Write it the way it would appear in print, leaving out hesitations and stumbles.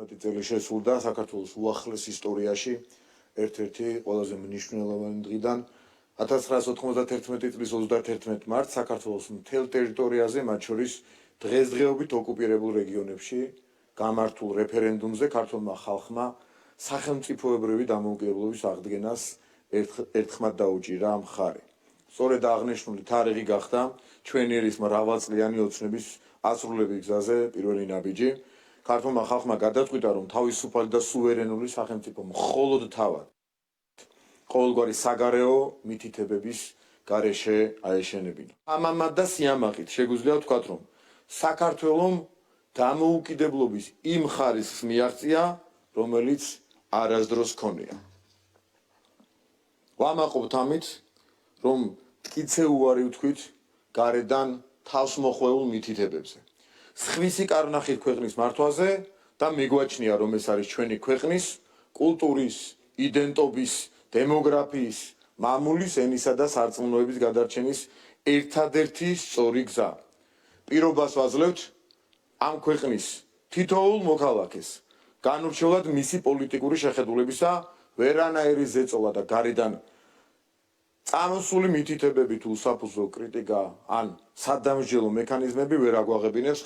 30 წელი შესულდა საქართველოს უახლეს ისტორიაში ერთ-ერთი ყველაზე მნიშვნელოვანი დღიდან 1991 წლის 31 მარტს საქართველოს მთელ ტერიტორიაზე, მათ შორის დღესდღეობით ოკუპირებულ რეგიონებში გამართულ რეფერენდუმზე ქართულმა ხალხმა სახელმწიფოებრივი დამოუკიდებლობის აღდგენას ერთხმად დაუჭირა მხარი. სწორედ აღნიშნული თარიღი გახდა ჩვენი ერის მრავალწლიანი ოცნების ასრულების გზაზე პირველი ნაბიჯი. ქართულმა ხალხმა გადაწყვიტა, რომ თავისუფალი და სუვერენული სახელმწიფო მხოლოდ თავად ყოველგვარი საგარეო მითითებების გარეშე აეშენებინა. ამამად და სიამაყით შეგვიძლია ვთქვათ, რომ საქართველომ დამოუკიდებლობის იმ ხარისხს მიაღწია, რომელიც არასდროს ჰქონია. ვამაყობთ ამით, რომ მტკიცე უარი ვთქვით გარედან თავს მოხვეულ მითითებებზე. სხვისი კარნახით ქვეყნის მართვაზე და მიგვაჩნია, რომ ეს არის ჩვენი ქვეყნის კულტურის, იდენტობის, დემოგრაფიის, მამულის, ენისა და სარწმუნოების გადარჩენის ერთადერთი სწორი გზა. პირობას ვაძლევთ ამ ქვეყნის თითოეულ მოქალაქეს განურჩევლად მისი პოლიტიკური შეხედულებისა ვერანაირი ზეწოლა და გარედან წამოსული მითითებები თუ უსაფუძვლო კრიტიკა ან სადამსჯელო მექანიზმები ვერ აგვაღებინებს